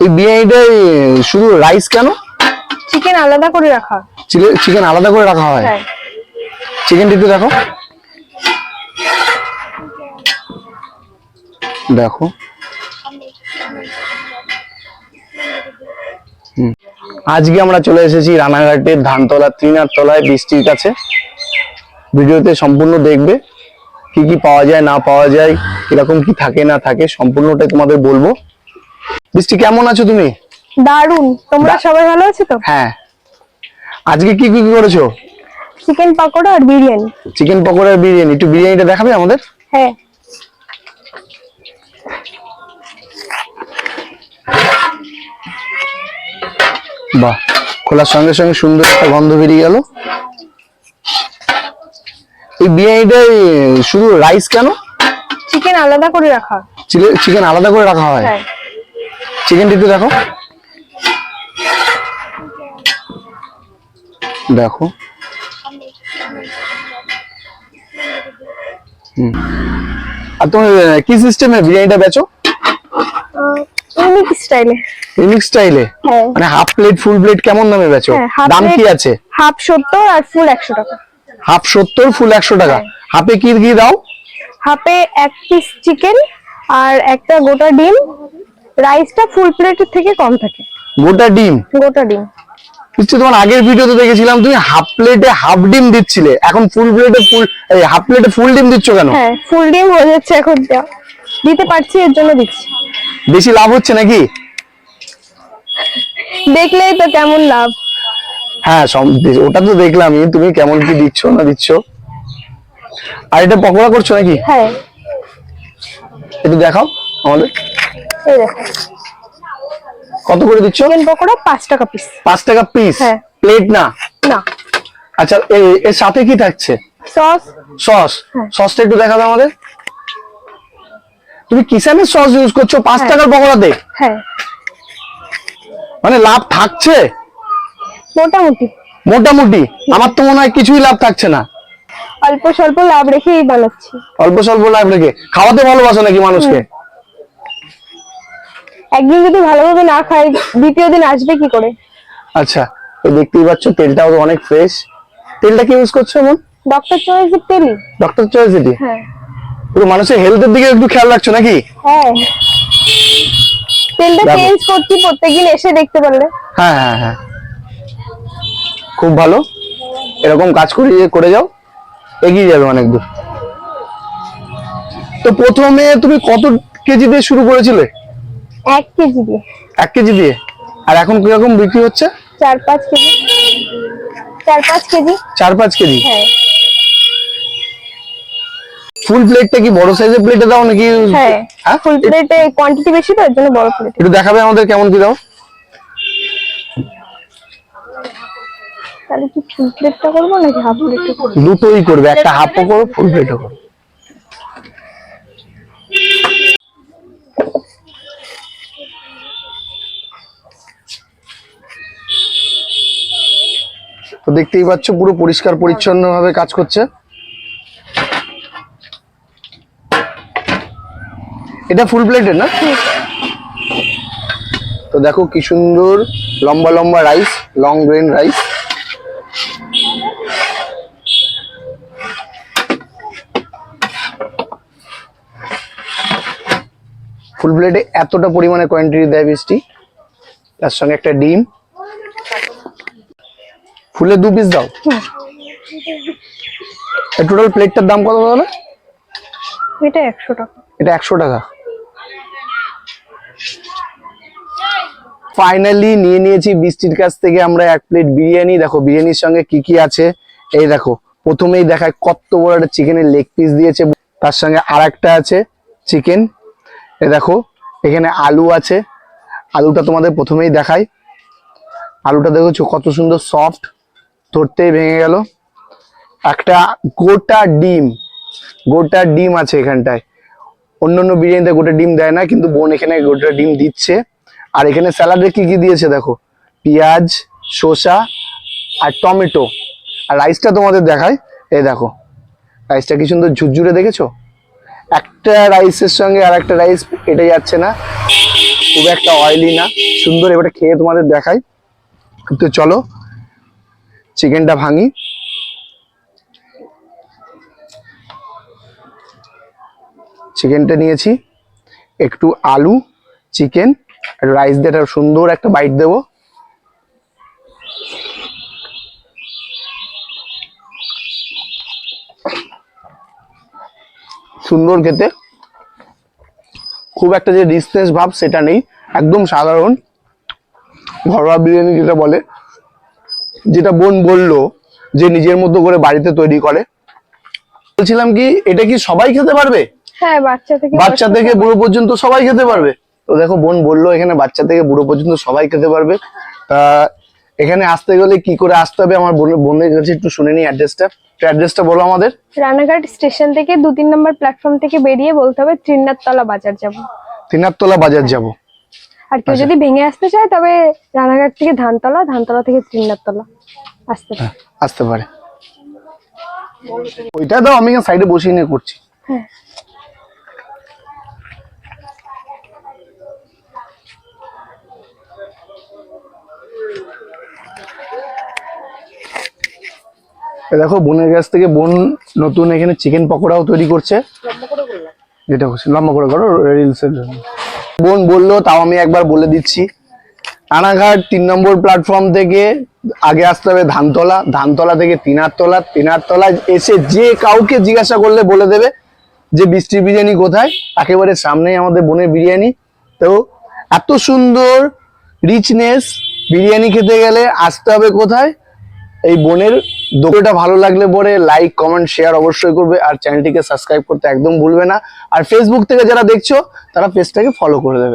এই বিরিয়ানিটায় শুধু রাইস কেন? চিকেন আলাদা করে রাখা। চিকেন আলাদা করে রাখা হয়? হ্যাঁ। চিকেনটা একটু দেখো, দেখো। আজকে আমরা চলে এসেছি রানাঘাটের ধানতলা ত্রিনাথ তলায় বৃষ্টির কাছে। ভিডিওতে সম্পূর্ণ দেখবে, কি কি পাওয়া যায় না পাওয়া যায়, কিরকম কি থাকে না থাকে, সম্পূর্ণটাই তোমাদের বলবো। বৃষ্টি, কেমন আছো তুমি? দারুন, তোমরা সবাই ভালো আছো তো? হ্যাঁ। আজকে কি কি করেছো? চিকেন পকোড়া আর বিরিয়ানি। চিকেন পকোড়া আর বিরিয়ানি। একটু বিরিয়ানিটা দেখাবে আমাদের? হ্যাঁ। বাহ, খোলার সঙ্গে সঙ্গে সুন্দর একটা গন্ধ বেরিয়ে গেল। এই বিরিয়ানিটায় শুধু রাইস কেন? চিকেন আলাদা করে রাখা। চিকেন আলাদা করে রাখা হয়? হ্যাঁ। চিকেনটা একটু দেখো, দেখো। আর তুমি কি সিস্টেমে বিরিয়ানিটা বেচো? ইউনিক স্টাইলে। ইউনিক স্টাইলে? হ্যাঁ। মানে হাফ প্লেট ফুল প্লেট কেমন দামে বেচো? দাম কি আছে? হাফ 70 আর ফুল 100 টাকা। হাফ 70, ফুল 100 টাকা। হাফে কি কি দাও? হাফে এক পিস চিকেন আর একটা গোটা ডিম। রাইসটা ফুল প্লেটের থেকে কম থাকে। গোটা ডিম? গোটা ডিম। তোমার আগের ভিডিওতে দেখেছিলাম তুমি হাফ প্লেটে হাফ ডিম দিচ্ছিলে, এখন ফুল প্লেটে হাফ প্লেটে ফুল ডিম দিচ্ছ কেন? হ্যাঁ, ফুল ডিম হয়ে যাচ্ছে এখন, দিতে পারছি এর জন্য দিচ্ছি। বেশি লাভ হচ্ছে নাকি? দেখলেই তো কেমন লাভ। হ্যাঁ, ওটা তো দেখলামই, তুমি কেমন কি দিচ্ছ না দিচ্ছ। আর এটা পকোড়া করছো নাকি? হ্যাঁ। একটু দেখাও আমাদের। এই দেখো, কত করে দিচ্ছ? চিকেন পকোড়া 5 টাকা পিস। 5 টাকা পিস? হ্যাঁ। প্লেট না? না। আচ্ছা, এর সাথে কি থাকছে? সস। সস? সসটা একটু দেখাবে আমাদের। তুমি কিষানের সস ইউজ করছো 5 টাকার পকোড়াতে? হ্যাঁ। মানে লাভ থাকছে মোটামুটি। মোটামুটি? আমার তো মনে হয় কিছুই লাভ থাকছে না। অল্প স্বল্প লাভ রেখেই বানাচ্ছি। অল্প স্বল্প লাভ রেখে? খাওয়াতে ভালোবাসো নাকি মানুষকে? একদিন যদি ভালোভাবে না খাই, দ্বিতীয় দিন আসবে কি করে? আচ্ছা, এই দেখতেই পাচ্ছ তেলটাও অনেক ফ্রেশ। তেলটা কি ইউজ করছো এমন? ডক্টর চয়েসের তেলই। ডক্টর চয়েসেরই? হ্যাঁ। পুরো মানুষের হেলথের দিকে একটু খেয়াল রাখছো নাকি? হ্যাঁ, তেলটা চেঞ্জ করছি প্রত্যেকদিন, এসে দেখতে পারলে। হ্যাঁ হ্যাঁ হ্যাঁ, খুব ভালো। এরকম কাজ করে যাও, এগিয়ে যাবে অনেক দূর। তো প্রথমে তুমি কত কেজি দিয়ে শুরু করেছিলে? 1 কেজি দিয়ে। 1 কেজি দিয়ে? আর এখন কিরকম বিক্রি হচ্ছে? 4-5 কেজি। 4-5 কেজি। 4-5 কেজি? হ্যাঁ। ফুল প্লেটটা কি বড় সাইজের প্লেটে দাও নাকি? হ্যাঁ, ফুল প্লেটে কোয়ান্টিটি বেশি তো, এর জন্য বড় প্লেট। একটু দেখাবে আমাদের কেমন কি দাও? তাহলে কি ফুল প্লেটটা করব নাকি হাফ প্লেটটা করব? দুটোই করবে, একটা হাফও করো ফুল প্লেটও করো। তো দেখতেই পাচ্ছ পুরো পরিষ্কার পরিচ্ছন্ন ভাবে কাজ করছে। এটা ফুল প্লেটের না? তো দেখো কি সুন্দর লম্বা লম্বা রাইস, লং গ্রেন রাইস। ফুল প্লেটে এতটা পরিমাণে কোয়ান্টিটি দেয় বৃষ্টি, তার সঙ্গে একটা ডিম। ফুলে 2 পিস দাও। টোটাল প্লেটটার দাম কত তাহলে? এটা 100 টাকা। এটা 100 টাকা। ফাইনালি নিয়ে নিয়েছি বৃষ্টির কাছ থেকে আমরা 1 প্লেট বিরিয়ানি। দেখো বিরিয়ানির সঙ্গে কি কি আছে, এই দেখো। প্রথমেই দেখায় কত বড় একটা চিকেনের লেগ পিস দিয়েছে, তার সঙ্গে আরেকটা আছে চিকেন। এই দেখো এখানে আলু আছে, আলুটা তোমাদের প্রথমেই দেখাই। আলুটা দেখেছো কত সুন্দর সফট, ধরতেই ভেঙে গেল। একটা গোটা ডিম আছে এখানটায়। অন্যান্য বিরিয়ানিতে গোটা ডিম দেয় না, কিন্তু বোন এখানে গোটা ডিম দিচ্ছে। আর এখানে স্যালাডে কি কি দিয়েছে দেখো, পেঁয়াজ, শসা আর টমেটো। আর রাইসটা তোমাদের দেখায়, এই দেখো রাইসটা কি সুন্দর ঝুরঝুরে, দেখেছো? একটা রাইসের সঙ্গে আর একটা রাইস এটা যাচ্ছে না। খুব একটা অয়েলি না, সুন্দর। এবারে খেয়ে তোমাদের দেখাই। তো চলো চিকেনটা ভাঙি। চিকেনটা নিয়েছি, একটু আলু, চিকেন, রাইস দিয়ে একটা সুন্দর একটা বাইট দেবো। সুন্দর খেতে, খুব একটা যে রিচনেস ভাব সেটা নেই, একদম সাধারণ ঘরোয়া বিরিয়ানি যেটা বলে, যেটা বোন বললো যে নিজের মতো করে বাড়িতে তৈরি করে। বলছিলাম কি, এটা কি সবাই খেতে পারবে? হ্যাঁ, বাচ্চা থেকে বুড়ো পর্যন্ত সবাই খেতে পারবে। তো দেখো বোন বললো এখানে বাচ্চা থেকে বুড়ো পর্যন্ত সবাই খেতে পারবে। তা এখানে আসতে গেলে কি করে আসতে হবে আমার বোনের কাছে একটু শুনে নি অ্যাড্রেসটা। অ্যাড্রেসটা বলো আমাদের। রানাঘাট স্টেশন থেকে 2-3 নম্বর প্ল্যাটফর্ম থেকে বেরিয়ে বলতে হবে ত্রিনাথতলা বাজার যাব। ত্রিনাথতলা বাজার যাব। আর কেউ যদি ভেঙে আসতে চায় তবে রানাঘাট থেকে ধানতলা, ধানতলা থেকে ত্রিনাথতলা আসতে পারে। আসতে পারে। ওইটা দাও, আমি সাইডে বসিয়ে নিয়ে করছি। হ্যাঁ, দেখো বোনের কাছ থেকে বোন নতুন এখানে চিকেন পকোড়াও তৈরি করছে। যেটা হচ্ছে লম্বা করে করো রিলসের জন্য। বোন বললো, তাও আমি একবার বলে দিচ্ছি। রানাঘাট 3 নম্বর প্ল্যাটফর্ম থেকে আগে আসতে হবে ধানতলা, ধানতলা থেকে তিনারতলা, তিনারতলায় এসে যে কাউকে জিজ্ঞাসা করলে বলে দেবে যে বৃষ্টি বিরিয়ানি কোথায়। একেবারে সামনেই আমাদের বোনের বিরিয়ানি। তো এত সুন্দর রিচনেস বিরিয়ানি খেতে গেলে আসতে হবে কোথায়? এই বোনের দোকানটা ভালো লাগলে পরে লাইক, কমেন্ট, শেয়ার অবশ্যই করবে। আর চ্যানেলটিকে সাবস্ক্রাইব করতে একদম ভুলবে না। আর ফেসবুক থেকে যারা দেখছো তারা পেজটাকে ফলো করে দেবে।